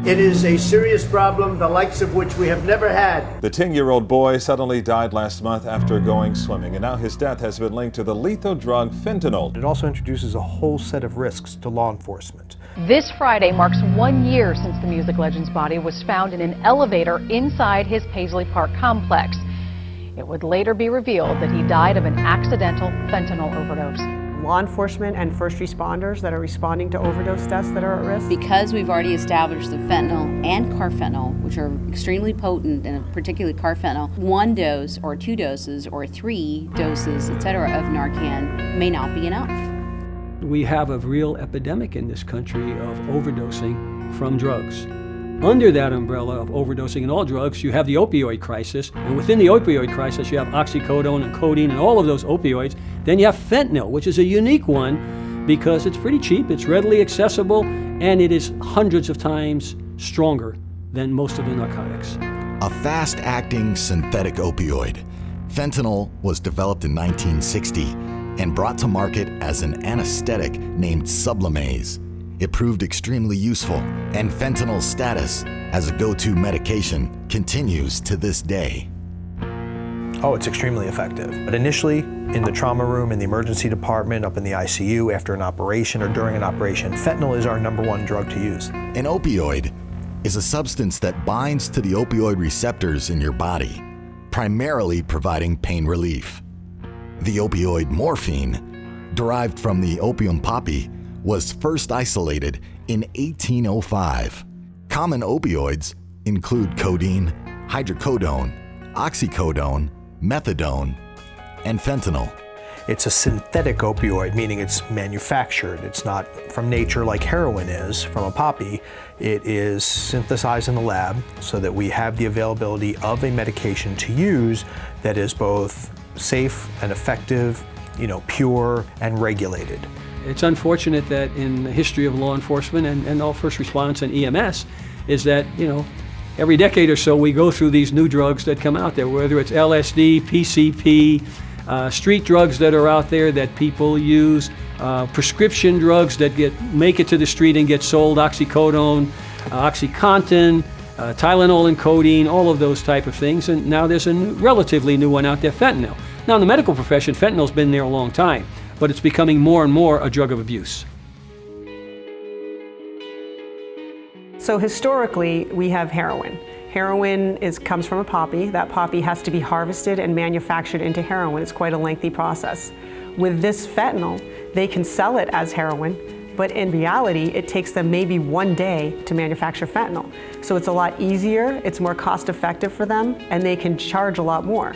It is a serious problem, the likes of which we have never had. The 10-year-old boy suddenly died last month after going swimming, and now his death has been linked to the lethal drug fentanyl. It also introduces a whole set of risks to law enforcement. This Friday marks 1 year since the music legend's body was found in an elevator inside his Paisley Park complex. It would later be revealed that he died of an accidental fentanyl overdose. Law enforcement and first responders that are responding to overdose deaths that are at risk. Because we've already established that fentanyl and carfentanil, which are extremely potent, and particularly carfentanil, 1 dose or 2 doses or 3 doses, etc., of Narcan may not be enough. We have a real epidemic in this country of overdosing from drugs. Under that umbrella of overdosing in all drugs, you have the opioid crisis, and within the opioid crisis, you have oxycodone and codeine and all of those opioids. Then you have fentanyl, which is a unique one because it's pretty cheap, it's readily accessible, and it is hundreds of times stronger than most of the narcotics. A fast-acting synthetic opioid, fentanyl was developed in 1960 and brought to market as an anesthetic named Sublamaze. It proved extremely useful, and fentanyl's status as a go-to medication continues to this day. Oh, it's extremely effective. But initially, in the trauma room, in the emergency department, up in the ICU, after an operation or during an operation, fentanyl is our #1 drug to use. An opioid is a substance that binds to the opioid receptors in your body, primarily providing pain relief. The opioid morphine, derived from the opium poppy, was first isolated in 1805. Common opioids include codeine, hydrocodone, oxycodone, methadone, and fentanyl. It's a synthetic opioid, meaning it's manufactured. It's not from nature like heroin is from a poppy. It is synthesized in the lab so that we have the availability of a medication to use that is both safe and effective, pure and regulated. It's unfortunate that in the history of law enforcement and all first response and EMS is that, every decade or so we go through these new drugs that come out there, whether it's LSD, PCP, street drugs that are out there that people use, prescription drugs that make it to the street and get sold, oxycodone, OxyContin, Tylenol and codeine, all of those type of things. And now there's a relatively new one out there, fentanyl. Now in the medical profession, fentanyl's been there a long time, but it's becoming more and more a drug of abuse. So historically, we have heroin. Heroin comes from a poppy. That poppy has to be harvested and manufactured into heroin. It's quite a lengthy process. With this fentanyl, they can sell it as heroin, but in reality, it takes them maybe 1 day to manufacture fentanyl. So it's a lot easier, it's more cost effective for them, and they can charge a lot more.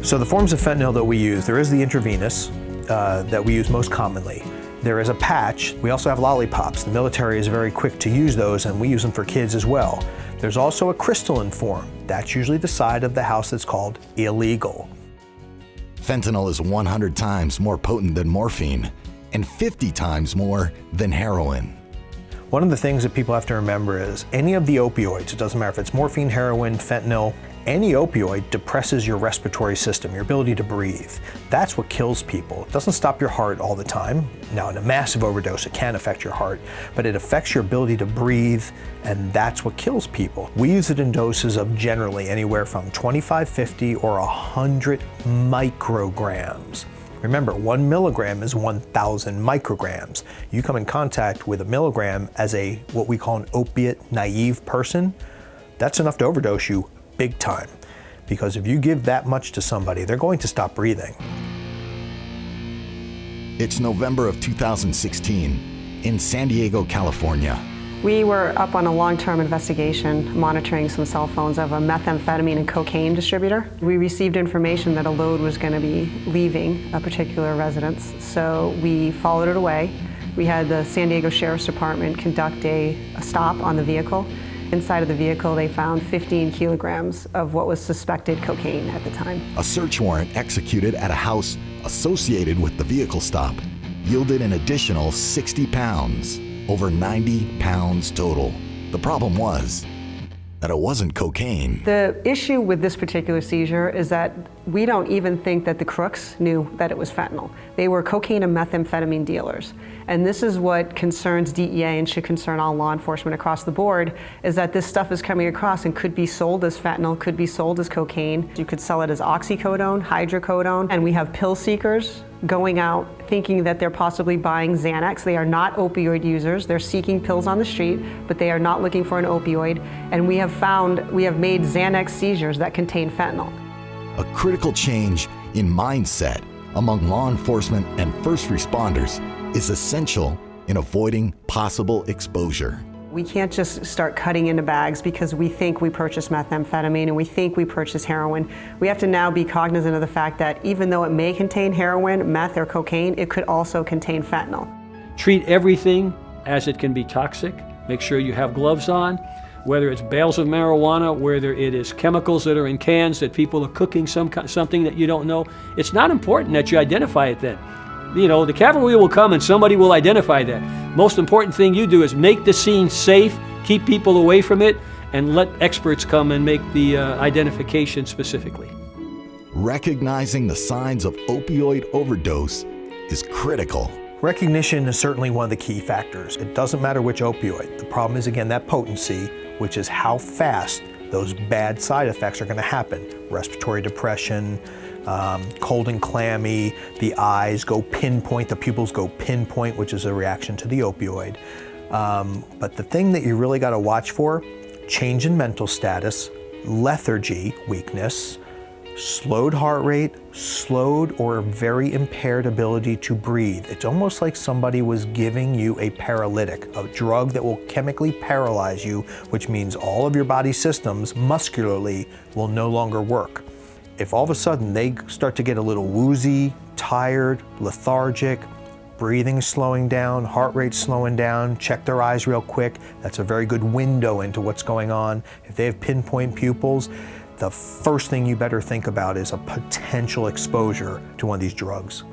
So the forms of fentanyl that we use, there is the intravenous that we use most commonly. There is a patch. We also have lollipops. The military is very quick to use those, and we use them for kids as well. There's also a crystalline form. That's usually the side of the house that's called illegal. Fentanyl is 100 times more potent than morphine and 50 times more than heroin. One of the things that people have to remember is any of the opioids, it doesn't matter if it's morphine, heroin, fentanyl, any opioid depresses your respiratory system, your ability to breathe. That's what kills people. It doesn't stop your heart all the time. Now, in a massive overdose, it can affect your heart, but it affects your ability to breathe, and that's what kills people. We use it in doses of generally anywhere from 25, 50, or 100 micrograms. Remember, 1 milligram is 1,000 micrograms. You come in contact with a milligram as what we call an opiate naive person, that's enough to overdose you big time. Because if you give that much to somebody, they're going to stop breathing. It's November of 2016 in San Diego, California. We were up on a long-term investigation monitoring some cell phones of a methamphetamine and cocaine distributor. We received information that a load was going to be leaving a particular residence, so we followed it away. We had the San Diego Sheriff's Department conduct a stop on the vehicle. Inside of the vehicle, they found 15 kilograms of what was suspected cocaine at the time. A search warrant executed at a house associated with the vehicle stop yielded an additional 60 pounds, over 90 pounds total. The problem was, that it wasn't cocaine. The issue with this particular seizure is that we don't even think that the crooks knew that it was fentanyl. They were cocaine and methamphetamine dealers. And this is what concerns DEA and should concern all law enforcement across the board, is that this stuff is coming across and could be sold as fentanyl, could be sold as cocaine. You could sell it as oxycodone, hydrocodone, and we have pill seekers going out thinking that they're possibly buying Xanax. They are not opioid users. They're seeking pills on the street, but they are not looking for an opioid. And we have made Xanax seizures that contain fentanyl. A critical change in mindset among law enforcement and first responders is essential in avoiding possible exposure. We can't just start cutting into bags because we think we purchase methamphetamine and we think we purchase heroin. We have to now be cognizant of the fact that even though it may contain heroin, meth, or cocaine, it could also contain fentanyl. Treat everything as it can be toxic. Make sure you have gloves on. Whether it's bales of marijuana, whether it is chemicals that are in cans that people are cooking something that you don't know, it's not important that you identify it then. You know, the cavalry will come and somebody will identify that. Most important thing you do is make the scene safe, keep people away from it, and let experts come and make the identification specifically. Recognizing the signs of opioid overdose is critical. Recognition is certainly one of the key factors. It doesn't matter which opioid. The problem is, again, that potency, which is how fast those bad side effects are going to happen. Respiratory depression, cold and clammy, the eyes go pinpoint, the pupils go pinpoint, which is a reaction to the opioid. But the thing that you really got to watch for, change in mental status, lethargy, weakness, slowed heart rate, slowed or very impaired ability to breathe. It's almost like somebody was giving you a paralytic, a drug that will chemically paralyze you, which means all of your body systems muscularly will no longer work. If all of a sudden they start to get a little woozy, tired, lethargic, breathing slowing down, heart rate slowing down, check their eyes real quick, that's a very good window into what's going on. If they have pinpoint pupils, the first thing you better think about is a potential exposure to one of these drugs.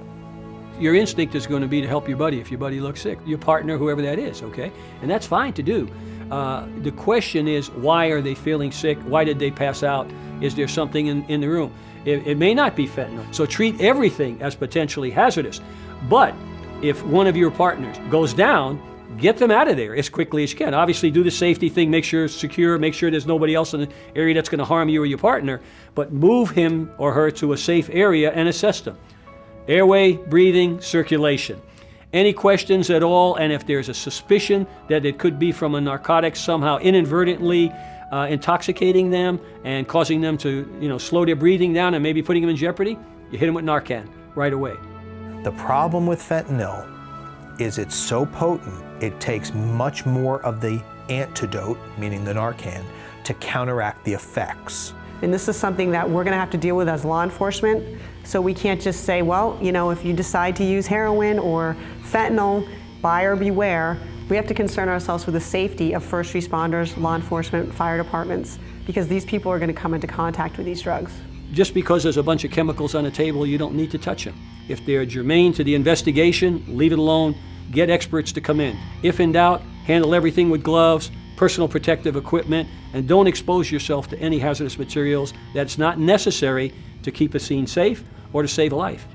Your instinct is going to be to help your buddy if your buddy looks sick, your partner, whoever that is, okay? And that's fine to do. The question is, why are they feeling sick? Why did they pass out? Is there something in the room? It may not be fentanyl. So treat everything as potentially hazardous. But if one of your partners goes down, get them out of there as quickly as you can. Obviously, do the safety thing, make sure it's secure, make sure there's nobody else in the area that's going to harm you or your partner, but move him or her to a safe area and assess them. Airway, breathing, circulation. Any questions at all, and if there's a suspicion that it could be from a narcotic somehow inadvertently intoxicating them and causing them to slow their breathing down and maybe putting them in jeopardy, you hit them with Narcan right away. The problem with fentanyl is it's so potent, it takes much more of the antidote, meaning the Narcan, to counteract the effects. And this is something that we're going to have to deal with as law enforcement. So we can't just say, well, if you decide to use heroin or fentanyl, buyer beware. We have to concern ourselves with the safety of first responders, law enforcement, fire departments, because these people are going to come into contact with these drugs. Just because there's a bunch of chemicals on the table, you don't need to touch them. If they're germane to the investigation, leave it alone. Get experts to come in. If in doubt, handle everything with gloves, personal protective equipment, and don't expose yourself to any hazardous materials that's not necessary to keep a scene safe or to save a life.